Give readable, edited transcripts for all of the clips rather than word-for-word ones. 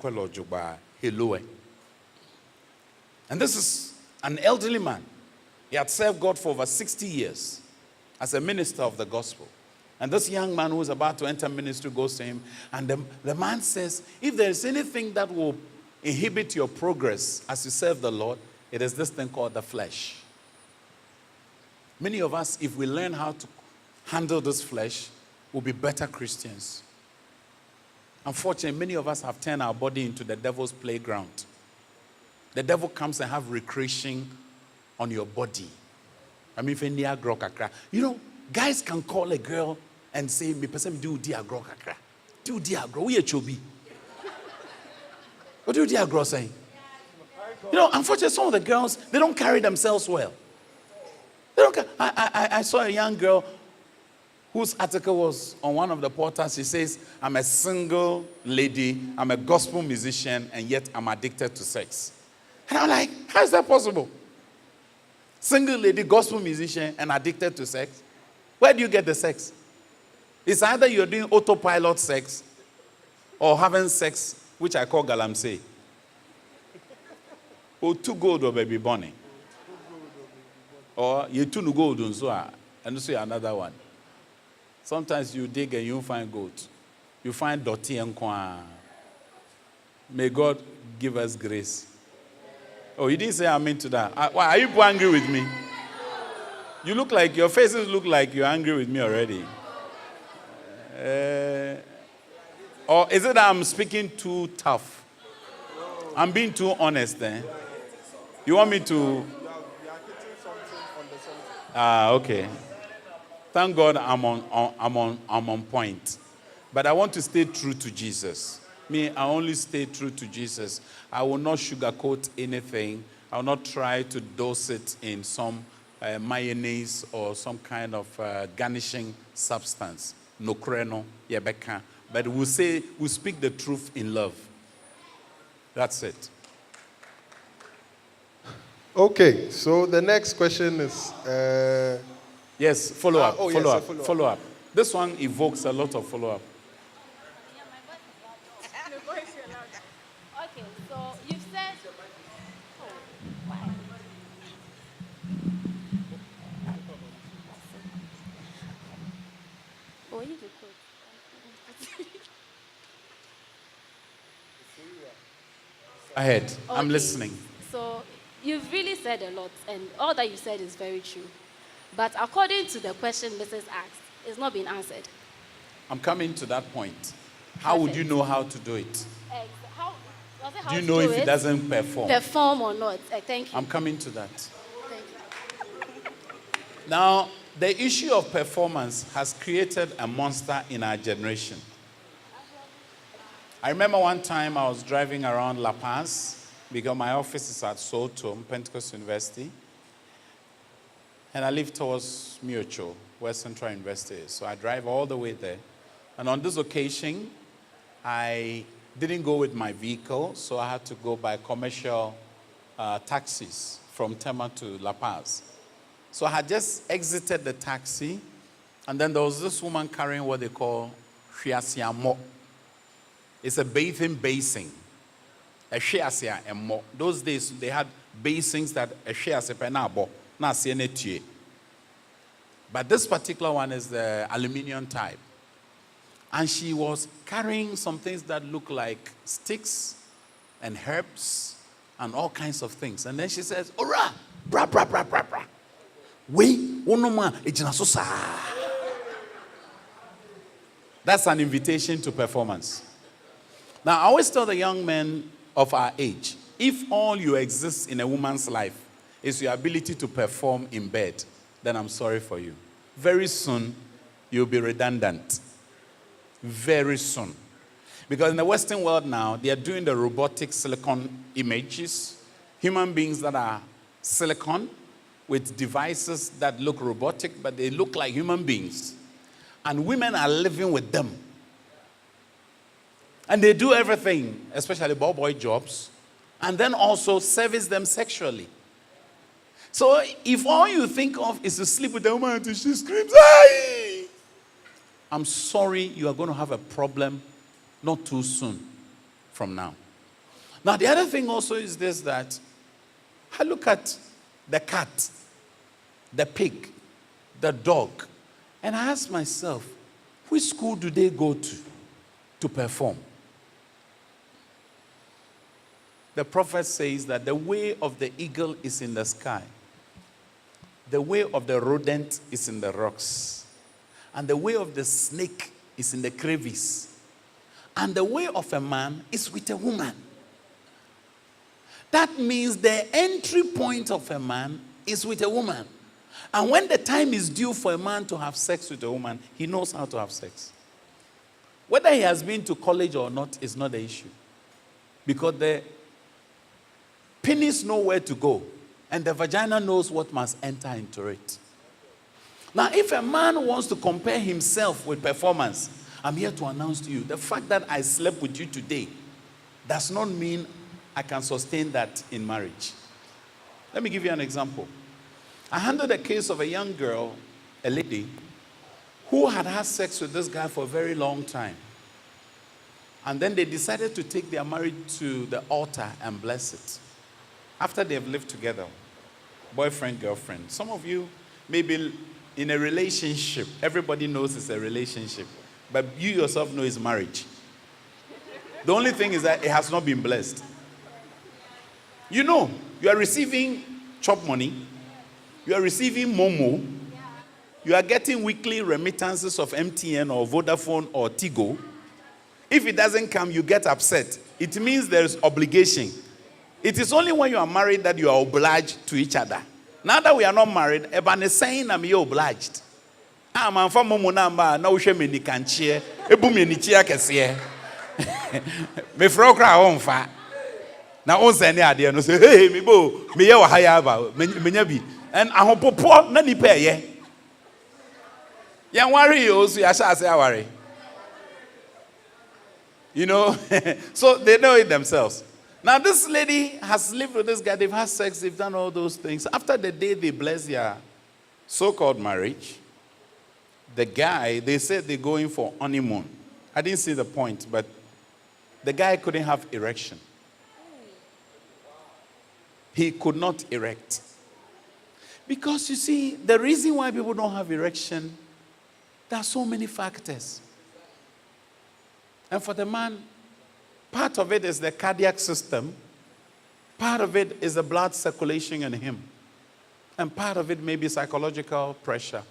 And this is an elderly man. He had served God for over 60 years as a minister of the gospel. And this young man who is about to enter ministry goes to him, and the man says, if there is anything that will inhibit your progress as you serve the Lord, it is this thing called the flesh. Many of us, if we learn how to handle this flesh, will be better Christians. Unfortunately, many of us have turned our body into the devil's playground. The devil comes and have recreation on your body. I mean, you know, guys can call a girl and say, "Me person do diagro kakra, do diagro. We chobi." What do diagro say? You know, unfortunately, some of the girls, they don't carry themselves well. They don't. I saw a young girl whose article was on one of the portals. She says, "I'm a single lady, I'm a gospel musician, and yet I'm addicted to sex." And I'm like, how is that possible? Single lady, gospel musician, and addicted to sex? Where do you get the sex? It's either you're doing autopilot sex or having sex, which I call galamsey. Or too gold or baby bunny. Or you too gold and so another one. Sometimes you dig and you find gold. You find dirty and kwa. May God give us grace. Oh, you didn't say amen to that. Why are you angry with me? You look like, your faces look like you're angry with me already. Or is it that I'm speaking too tough? I'm being too honest then. You want me to? Okay. Thank God I'm on point. But I want to stay true to Jesus. Me, I only stay true to Jesus. I will not sugarcoat anything. I will not try to dose it in some mayonnaise or some kind of garnishing substance. No kreno, yebeka. But we'll speak the truth in love. That's it. Okay, so the next question is... Yes, follow up. This one evokes a lot of follow-up. Okay, so you said... Oh, why? Oh, you do good. Ahead. Okay. I'm listening. So you've really said a lot, and all that you said is very true. But according to the question Mrs. asked, it's not been answered. I'm coming to that point. How would you know how to do it? Do you know if it doesn't perform? Perform or not? Thank you. I'm coming to that. Thank you. Now, the issue of performance has created a monster in our generation. I remember one time I was driving around La Paz because my office is at Soto, Pentecost University. And I live towards Miocho, where Central University is. So I drive all the way there. And on this occasion, I didn't go with my vehicle, so I had to go by commercial taxis from Tema to La Paz. So I had just exited the taxi, and then there was this woman carrying what they call shiasiamo. It's a bathing basin. A shiasiamo. Those days, they had basins that a shiasipenabo. But this particular one is the aluminium type. And she was carrying some things that look like sticks and herbs and all kinds of things. And then she says, "Ora, bra, bra, bra, bra, bra. That's an invitation to performance. Now, I always tell the young men of our age, if all you exist in a woman's life is your ability to perform in bed, then I'm sorry for you. Very soon, you'll be redundant. Very soon. Because in the Western world now, they are doing the robotic silicon images, human beings that are silicon with devices that look robotic, but they look like human beings. And women are living with them. And they do everything, especially boy jobs, and then also service them sexually. So if all you think of is to sleep with a woman until she screams, "Hey!" I'm sorry, you are going to have a problem not too soon from now. Now, the other thing also is this, that I look at the cat, the pig, the dog, and I ask myself, which school do they go to perform? The prophet says that the way of the eagle is in the sky. The way of the rodent is in the rocks. And the way of the snake is in the crevice. And the way of a man is with a woman. That means the entry point of a man is with a woman. And when the time is due for a man to have sex with a woman, he knows how to have sex. Whether he has been to college or not is not the issue. Because the penis knows where to go, and the vagina knows what must enter into it. Now, if a man wants to compare himself with performance, I'm here to announce to you, the fact that I slept with you today does not mean I can sustain that in marriage. Let me give you an example. I handled a case of a young girl, a lady, who had had sex with this guy for a very long time. And then they decided to take their marriage to the altar and bless it. After they've lived together, boyfriend, girlfriend. Some of you may be in a relationship. Everybody knows it's a relationship. But you yourself know it's marriage. The only thing is that it has not been blessed. You know, you are receiving chop money. You are receiving Momo. You are getting weekly remittances of MTN or Vodafone or Tigo. If it doesn't come, you get upset. It means there is obligation. It is only when you are married that you are obliged to each other. Now that we are not married, Eban is saying I'm obliged. I'm from Momonamba, no shame can cheer, a boom in the chair can see. Me frokra on fa. Now, on any idea, no say, hey, me bo, me yaw high about, me and I hope poor, none pay ye. Young worry, also, I shall say, worry. You know, so they know it themselves. Now, this lady has lived with this guy. They've had sex. They've done all those things. After the day they bless their so-called marriage, the guy, they said they're going for honeymoon. I didn't see the point, but the guy couldn't have erection. He could not erect. Because, you see, the reason why people don't have erection, there are so many factors. And for the man, part of it is the cardiac system. Part of it is the blood circulation in him. And part of it may be psychological pressure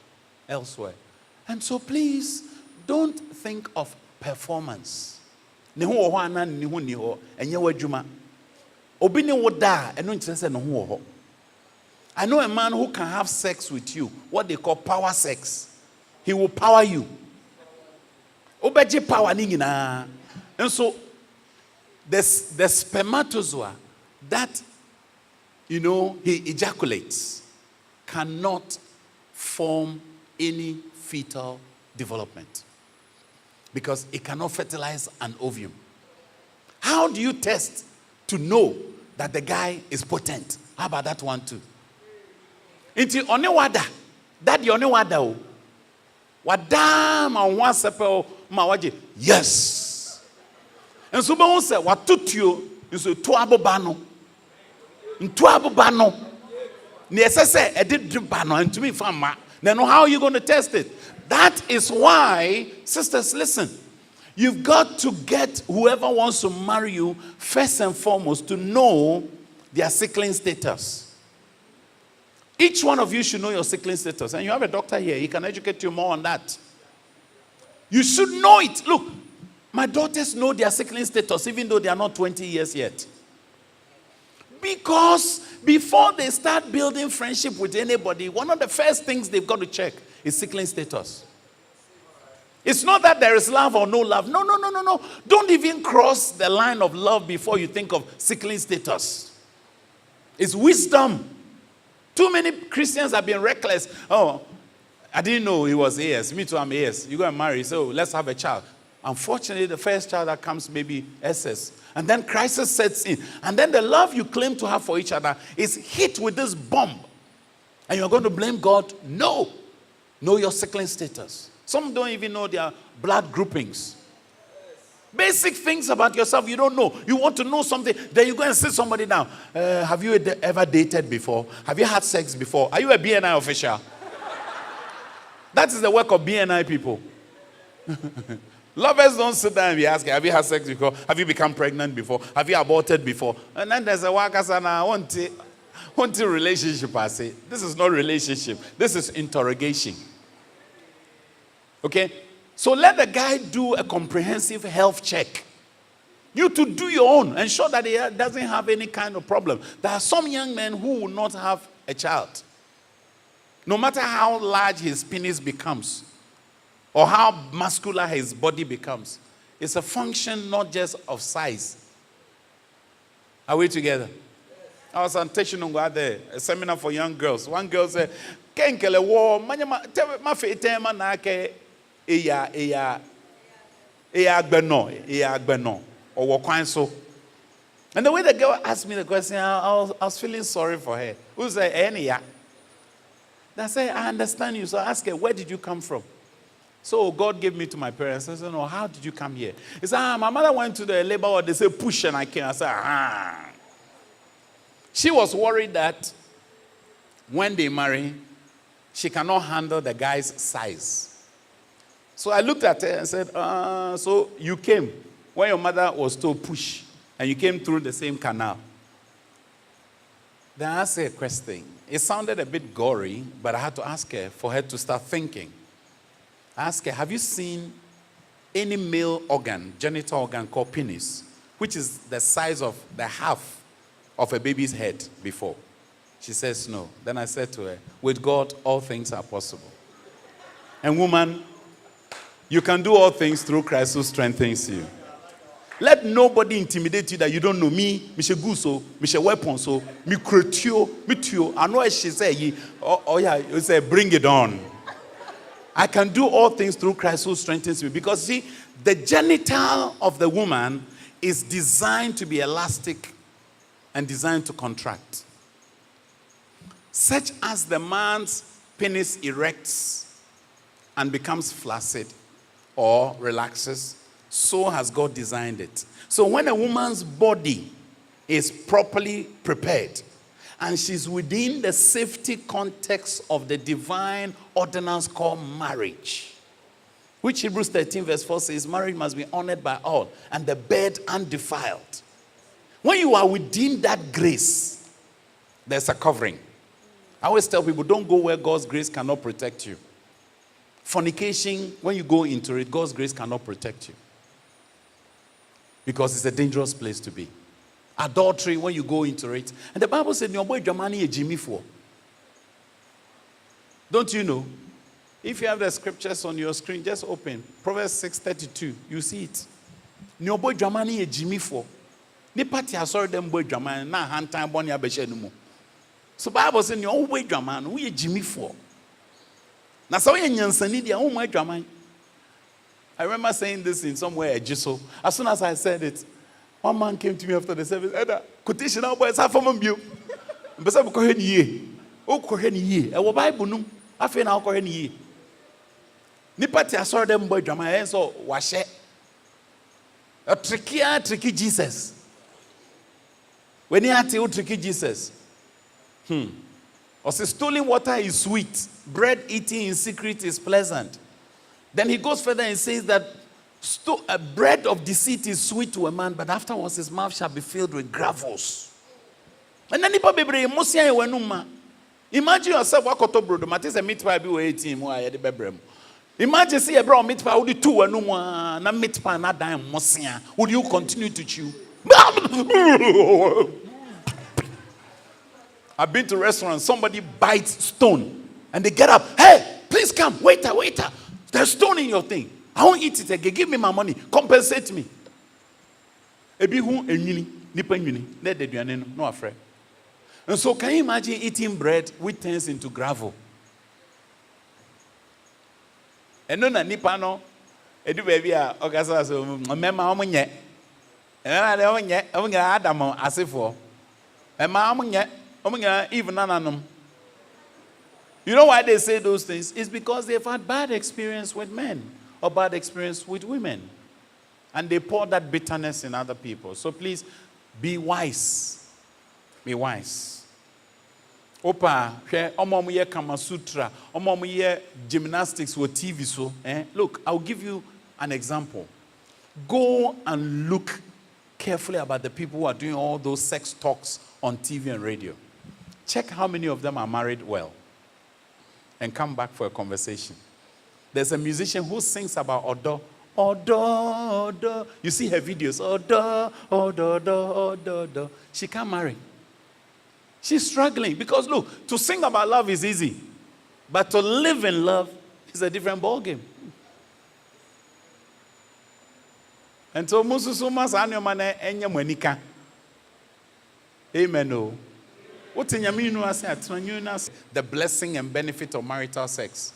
elsewhere. And so please, don't think of performance. I know a man who can have sex with you, what they call power sex. He will power you. And so, the spermatozoa that, he ejaculates cannot form any fetal development because it cannot fertilize an ovum. How do you test to know that the guy is potent? How about that one too? Inti one wada, that the one wada o. Wadam and one sepel ma waje. Yes. And so when say what tutio is a tuabo bano. Tuabo bano. Ni esese e did bano and to me fama. Then how are you going to test it? That is why, sisters, listen. You've got to get whoever wants to marry you first and foremost to know their sickling status. Each one of you should know your sickling status. And you have a doctor here. He can educate you more on that. You should know it. Look, my daughters know their sickling status even though they are not 20 years yet. Because before they start building friendship with anybody, one of the first things they've got to check is sickling status. It's not that there is love or no love. No. Don't even cross the line of love before you think of sickling status. It's wisdom. Too many Christians have been reckless. Oh, I didn't know he was AS. Me too, I'm AS. You're going to marry, so let's have a child. Unfortunately, the first child that comes may be SS. And then crisis sets in. And then the love you claim to have for each other is hit with this bomb. And you're going to blame God? No. Know your sickling status. Some don't even know their blood groupings. Basic things about yourself you don't know. You want to know something, then you go and sit somebody down. Have you ever dated before? Have you had sex before? Are you a BNI official? That is the work of BNI people. Lovers don't sit down and be asking, have you had sex before? Have you become pregnant before? Have you aborted before? And then there's a worker saying, I want a relationship. I say, this is not relationship. This is interrogation. Okay? So let the guy do a comprehensive health check. You to do your own. Ensure that he doesn't have any kind of problem. There are some young men who will not have a child. No matter how large his penis becomes, or how muscular his body becomes, it's a function not just of size. Are we together? I was on there, a seminar for young girls. One girl said, "Kenkele wo manyama ma fe tema na ke eya agbeno or wo kwan so." And the way the girl asked me the question, I was feeling sorry for her. Who said, "Any ya?" I said, "I understand you." So I asked her, "Where did you come from?" So God gave me to my parents. I said, "No, how did you come here?" He said, "My mother went to the labor ward. They said push, and I came." I said, "Ah." She was worried that when they marry, she cannot handle the guy's size. So I looked at her and said, "So you came when your mother was told push, and you came through the same canal." Then I asked her a question. It sounded a bit gory, but I had to ask her for her to start thinking. I asked her, "Have you seen any male organ, genital organ called penis, which is the size of the half of a baby's head before?" She says no. Then I said to her, "With God, all things are possible. And woman, you can do all things through Christ who strengthens you." Let nobody intimidate you that you don't know me. Me she guso, me she weapon so, me kretio, me tio. I know she say, oh yeah, you say bring it on. I can do all things through Christ who strengthens me. Because see, the genital of the woman is designed to be elastic and designed to contract. Such as the man's penis erects and becomes flaccid or relaxes, so has God designed it. So when a woman's body is properly prepared and she's within the safety context of the divine ordinance called marriage, which Hebrews 13 verse 4 says, marriage must be honored by all and the bed undefiled. When you are within that grace, there's a covering. I always tell people, don't go where God's grace cannot protect you. Fornication, when you go into it, God's grace cannot protect you. Because it's a dangerous place to be. Adultery, when you go into it. And the Bible said, your boy Jamani Jimmy for. Don't you know? If you have the scriptures on your screen, just open. Proverbs 6:32. You see it. Your boy Jamani Jimmy for. Ni party has already them boy Jamani. Na hand time boni abeshe numu. So Bible said, your boy Jamani, who ye Jimmy for? Na so ye nyansani dia, who my Jamani? I remember saying this in somewhere at Jiso. As soon as I said it, one man came to me after the service. Eda, quotation now, boy, it's half of my view. But I'm going ye. Oh, Kohen ye. I will buy Bunum. I feel now Kohen ye. Nipati, I saw them boy drama. And so, wash it. A tricky Jesus. When you had to tricky Jesus. Or say, stolen water is sweet. Bread eating in secret is pleasant. Then he goes further and says that a bread of deceit is sweet to a man, but afterwards his mouth shall be filled with gravels. And then imagine yourself, what koto bro, matis a meat pie be 18 more at the bedroom. Imagine see a bro meat pie would 2 and no na meat pie na dime mosia. Would you continue to chew? I've been to restaurants, somebody bites stone and they get up. Hey, please come, waiter. There's stone in your thing. I won't eat it again. Give me my money. Compensate me. No afraid. And so can you imagine eating bread which turns into gravel? And no nipa no. Edu baby a okasa so mema omunye. And na omunye Adam asefo. Ema omunye even nananom. You know why they say those things? It's because they've had bad experience with men or bad experience with women. And they pour that bitterness in other people. So please, be wise. Be wise. Opa, omo ye Kama Sutra, omo ye gymnastics or TV so. Look, I'll give you an example. Go and look carefully about the people who are doing all those sex talks on TV and radio. Check how many of them are married well. And come back for a conversation. There's a musician who sings about Odo. Odo, Odo. You see her videos. Odo, Odo, Odo, Odo, Odo. She can't marry. She's struggling because look, to sing about love is easy. But to live in love is a different ballgame. And so Mususumas Anyomane Enya Monika. Amen. The blessing and benefit of marital sex.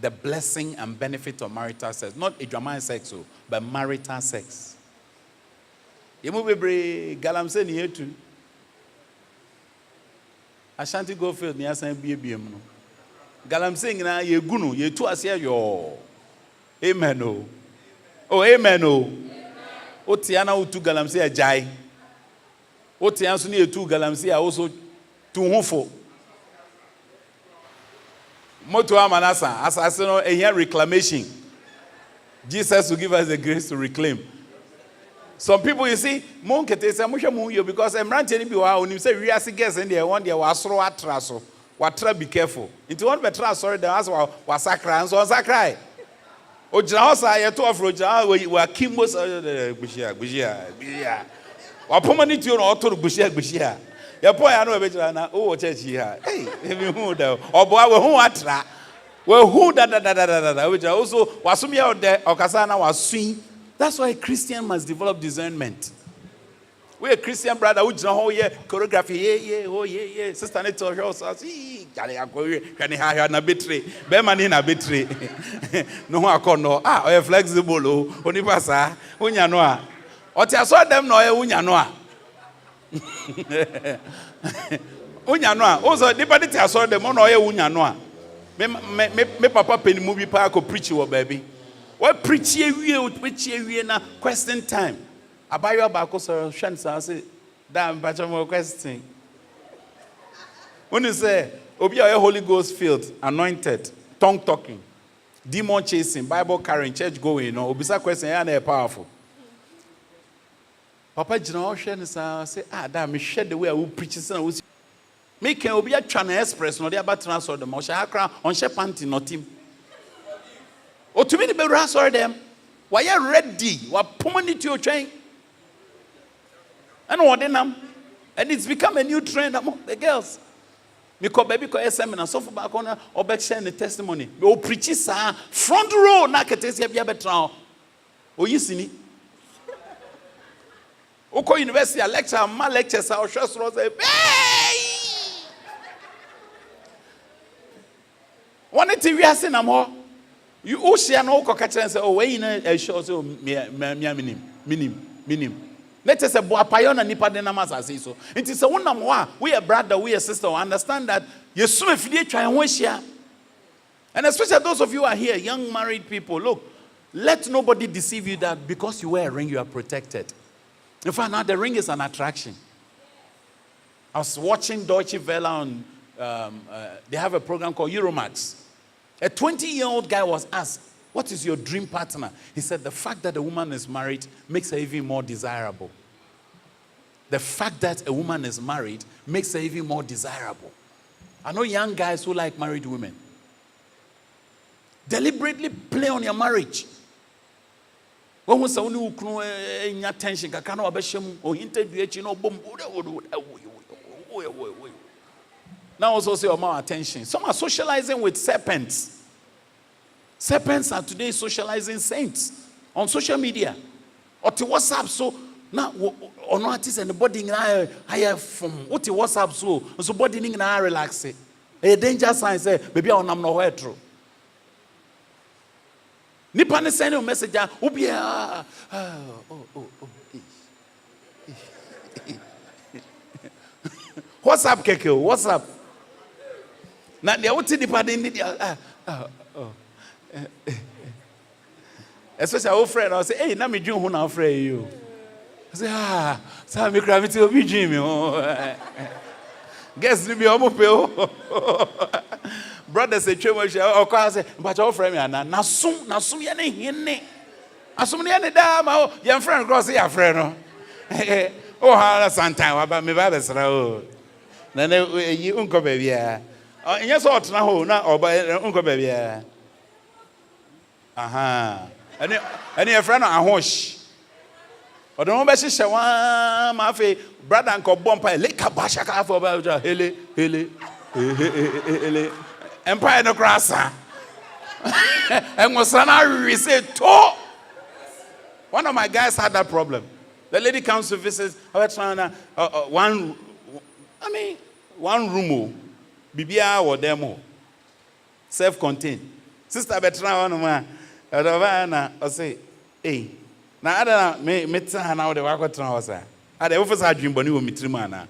The blessing and benefit of marital sex. Not a drama sex, but marital sex. Yemu galamse ni yetu. Ashanti go field ni asan biebiem no. Galamse ngina ye gunu ye tu ase yo. Amen. Oh, amen. Otiana utu galamse ajai. Otiana so ni etu galamse a also tu hofo. Moto amanasa asase no ehia reclamation. Jesus will give us the grace to reclaim. Some people, you see, because emrante bi wa onim say we are guess in there one day wasoro atraso. Watra be careful. Into one betra sorry the as wa sakra and so sakra. Ojina hosa ye to afro ja we kimbo gbishia. Wa pomani ti no oto gbishia. Ye po ya no be jira na o church here. Hey, me hu da. Obo we hu atra. We hu da. We also wasumi out there okasa na wasui. That's why a Christian must develop discernment. We a Christian brother who jina ho ye choreography sister ne to show us jale akwe kwani ha na betray be mani na betray no ho akono o flexible o oni pasa unya no a o ti aso dem na o ye unya no a unya no a o so dipati ti aso dem na o ye unya no a me papa penimu bi pa ko preach wo baby. What preach ye na question time. Abayo abako so hwan sa say da mpacha mo question. When you say obi a Holy Ghost filled, anointed, tongue talking, demon chasing, Bible carrying, church going, obisa question ya na powerful. Papa jina o hwan sa say da me hwe the way I preach say na me can obi atwa na express no dey about transfer dem o hwe akra on hwe panty no team. O to me the better sorry them. Why you ready? What pomani to your train? And what them? And it's become a new trend among the girls. Because baby ko seminar so for back on or back share the testimony. O preaches front row na ketesi bia betra. O yisini. O ko university a lecture ma lectures a short row say one it we are saying am ho. You also know and say, oh, we in a show so minim. Let us say boapayona nipa de namasa say so. It is a one namwa. We a brother, we a sister. Understand that you soon if you try and wish ya. And especially those of you who are here, young married people, look, let nobody deceive you that because you wear a ring, you are protected. In fact, now the ring is an attraction. I was watching Deutsche Welle on, they have a program called Euromax. A 20-year-old guy was asked, what is your dream partner? He said, the fact that a woman is married makes her even more desirable. The fact that a woman is married makes her even more desirable. I know young guys who like married women. Deliberately play on your marriage. When we say only attention, kakano abeshem o interview no boom. Now also say more attention. Some are socializing with serpents. Serpents are today socializing saints on social media. Or to WhatsApp so now or not is and the body higher from what WhatsApp so body na relax. A danger sign say baby I am nowhere true. Nipa ne send a message obi WhatsApp keke WhatsApp. Now they would see the party in the Especially our friend, I say, hey, na me dream who na afraid you. I say, so me cry me to be dream me. Guess me omo pe. Brother say chemo she o kwa say, but your friend me ana na sum ye ne hinne. Asum ne da ma your friend cross your friend no. Oh ha sometime wa ba me ba besra o. Na yi unko ba bia. Nya so otna ho na oba unko ba bia. Aha. Any your friend ahosh. Or don't be she one ma fe brother nko bompa le ka ba shaka for ba hele. Empire no crassa. And was we say to. One of my guys had that problem. The lady comes to visit. I was trying one room. Bibia or demo. Self-contained. Sister Betra one man. I say, hey. Now I don't know. Me tell now the work what I was. I the office had dream boni with me trimana.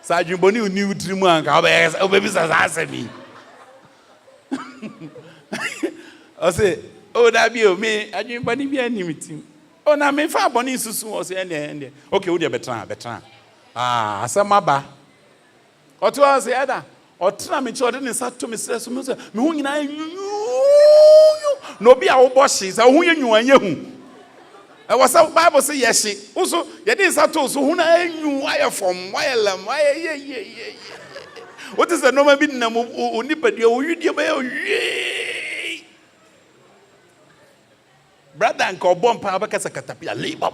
So dream boni with new triman. How baby says answer me. I say, oh that be me. I dream boni be any meeting. Oh na me fa boni susu. I say any. Okay, we dey betra. Ah, asama ba. Otu I say ada. Otra me chode ne sa to me stress me say me hu nyina no be a wo boshi say hu yenyu anya hu. E was the Bible say yes. Also, ye dey sa to so hu na enyu why from why lam why ye. What is the normal bi na mo onipadua wo widie ba ye. Brother and cobom pa ba kasa katapia le pa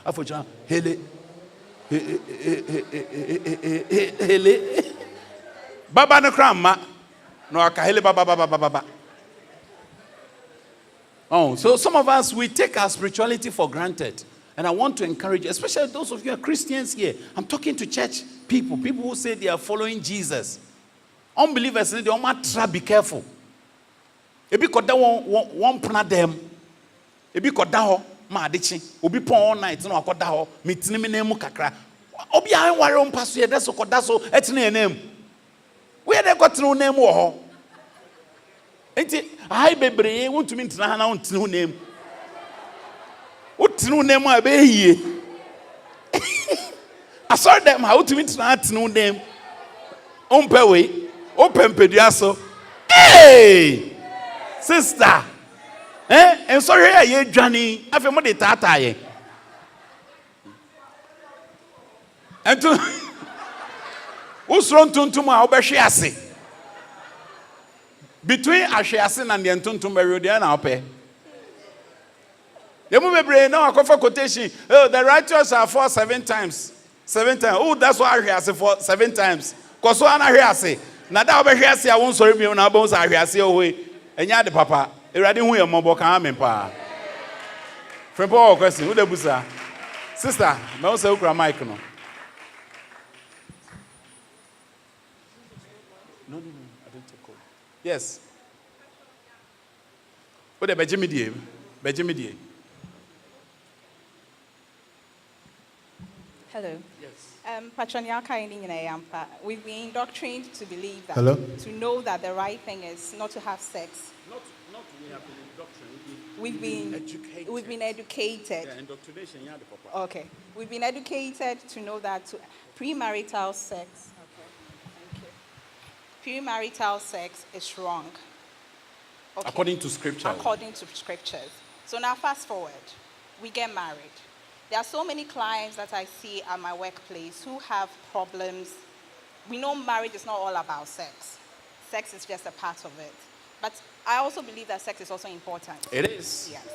afoja hele baba no krama no aka hele baba. Oh, so some of us, we take our spirituality for granted. And I want to encourage, especially those of you who are Christians here. I'm talking to church people who say they are following Jesus. Unbelievers, they don't be careful. If you could one plan them, if you could down, ma dichi, obi pon all night, no akọ da ho, mitini me nemu kakra. Obi an ware on paso ye deso koda so etine name. Where they got no name wo ho. Enti ai bebre won't me ntena na wontene ho name. Wotene ho name a be hie. I saw them how to ntena atene ho name. Ompe we, opempedua so. Hey! Sister. And sorry, ye Johnny. I feel more de tata ye. And to who's run to my obeshiasi? Between Ashiasin and the Antuntum Meridian, I'll pay. The movie brain now, I quotation. Oh, the righteous are for 7 times. 7 times. Oh, that's why I say for 7 times. Because what I say. Now that over here, I won't sorry me on our bones. I say away. And ya the papa. Already who your mobile can pa. From Paul question. Who the busa? Sister, I also grab mic no. No, I don't take call. Yes. What the Benjamin? Hello. Yes. We've been indoctrinated to believe that. Hello? To know that the right thing is not to have sex. Not we have been indoctrinated. We've been educated. Yeah, indoctrination, yeah, the papa. Okay. We've been educated to know that premarital sex. Okay. Thank you. Premarital sex is wrong. Okay. According to Scripture. According to scriptures. So now fast forward. We get married. There are so many clients that I see at my workplace who have problems. We know marriage is not all about sex. Sex is just a part of it. But I also believe that sex is also important. It is. Yes.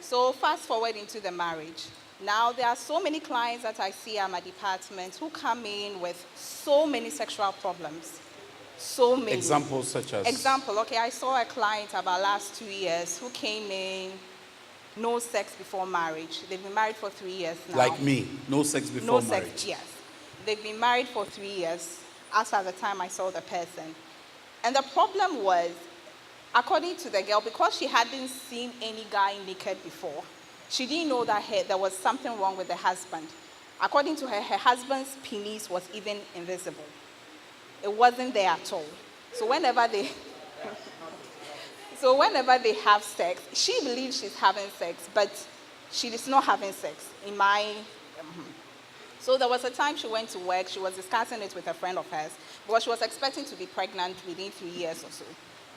So fast forward into the marriage. Now there are so many clients that I see at my department who come in with so many sexual problems. So many. Examples such as? Example, okay, I saw a client about last 2 years who came in, no sex before marriage. They've been married for 3 years now. Like me, no sex before marriage. No sex, yes. They've been married for 3 years, as at the time I saw the person. And the problem was, according to the girl, because she hadn't seen any guy naked before, she didn't know that there was something wrong with the husband. According to her, her husband's penis was even invisible. It wasn't there at all. So whenever they... So whenever they have sex, she believes she's having sex, but she is not having sex. So there was a time she went to work. She was discussing it with a friend of hers because she was expecting to be pregnant within 3 years or so,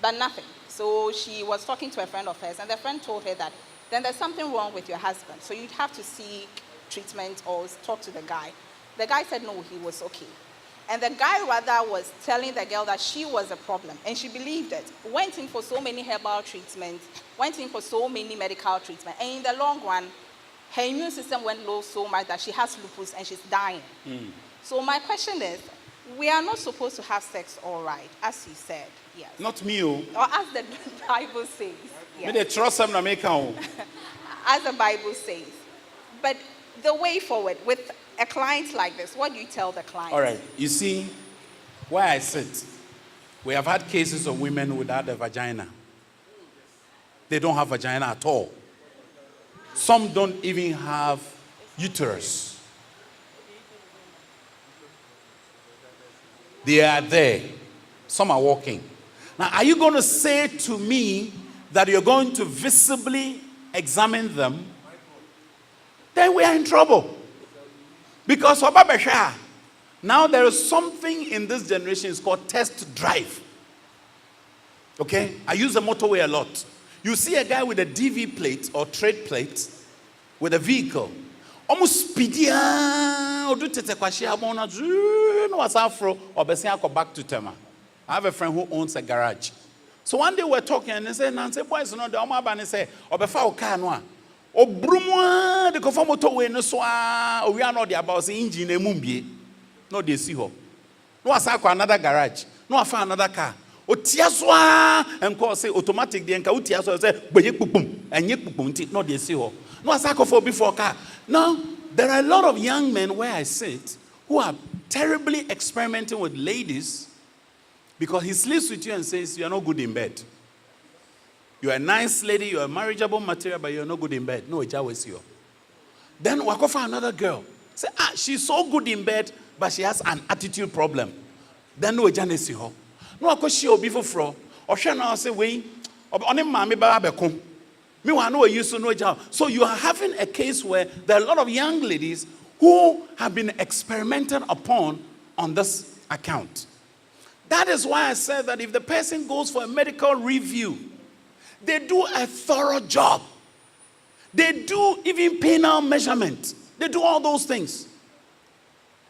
but nothing. So she was talking to a friend of hers, and the friend told her that then there's something wrong with your husband, so you'd have to seek treatment or talk to the guy. The guy said no, he was okay. And the guy rather was telling the girl that she was a problem, and she believed it. Went in for so many herbal treatments, went in for so many medical treatments, and in the long run, her immune system went low so much that she has lupus and she's dying. So my question is, we are not supposed to have sex all right, as he said, yes. Not me, oh. Or as the Bible says. Me dey trust them na make am. As the Bible says. But the way forward, with a client like this, what do you tell the client? All right, you see, where I sit, we have had cases of women without a vagina. They don't have vagina at all. Some don't even have uterus. They are there. Some are walking. Now, are you going to say to me that you're going to visibly examine them? Then we are in trouble. Because now there is something in this generation, it's called test drive. Okay? I use the motorway a lot. You see a guy with a DV plate or trade plate with a vehicle. Almost speedy. Or do back to Tema. I have a friend who owns a garage. So one day we're talking and they say, Nancy, boys, no, the Omaba say, Obefa Okanoa. O Brumwa, the Kofomoto, no swa, we are not the about the engine, a mumbi. No, they see her. No, I saw another garage. No, I found another car. O Tiaswa, and call say automatic, the Enka Tiaswa say, but you boom, and you boom, no, they see her. No, I saw for before car. Now, there are a lot of young men where I sit who are terribly experimenting with ladies because he sleeps with you and says, you are not good in bed. You are a nice lady, you are marriageable material, but you are not good in bed. No, it's always you. Then we go for another girl. Say, she's so good in bed, but she has an attitude problem. Then no, it's always you. No, I she will be for fraud. Or she now say, wait, on him, mommy, baby, so you are having a case where there are a lot of young ladies who have been experimented upon on this account. That is why I said that if the person goes for a medical review, they do a thorough job. They do even penile measurement. They do all those things.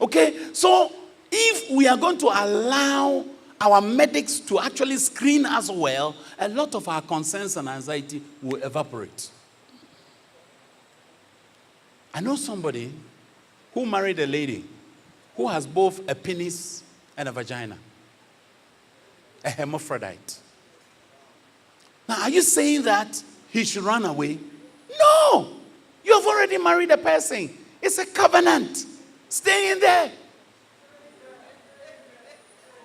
Okay? So if we are going to allow our medics to actually screen us well, a lot of our concerns and anxiety will evaporate. I know somebody who married a lady who has both a penis and a vagina, a hermaphrodite. Now, are you saying that he should run away? No! You have already married a person. It's a covenant. Stay in there.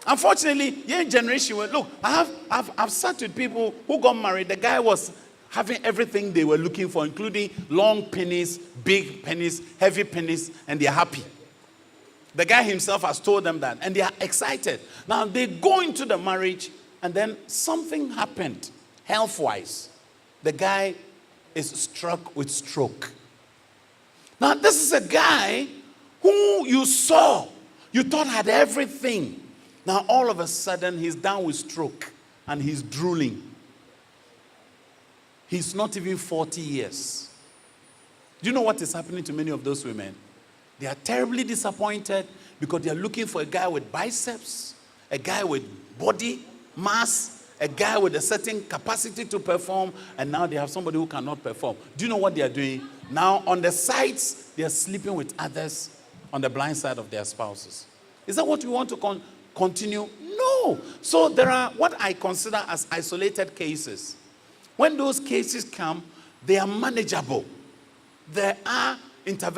Unfortunately, young generation, look, I've sat with people who got married. The guy was having everything they were looking for, including long penis, big penis, heavy penis, and they're happy. The guy himself has told them that, and they are excited. Now, they go into the marriage, and then something happened, health-wise. The guy is struck with stroke. Now, this is a guy who you saw, you thought had everything. Now, all of a sudden, he's down with stroke, and he's drooling. He's not even 40 years. Do you know what is happening to many of those women? They are terribly disappointed because they are looking for a guy with biceps, a guy with body mass, a guy with a certain capacity to perform, and now they have somebody who cannot perform. Do you know what they are doing? Now, on the sides, they are sleeping with others on the blind side of their spouses. Is that what we want to continue? No. So there are what I consider as isolated cases. When those cases come, they are manageable. There are interventions.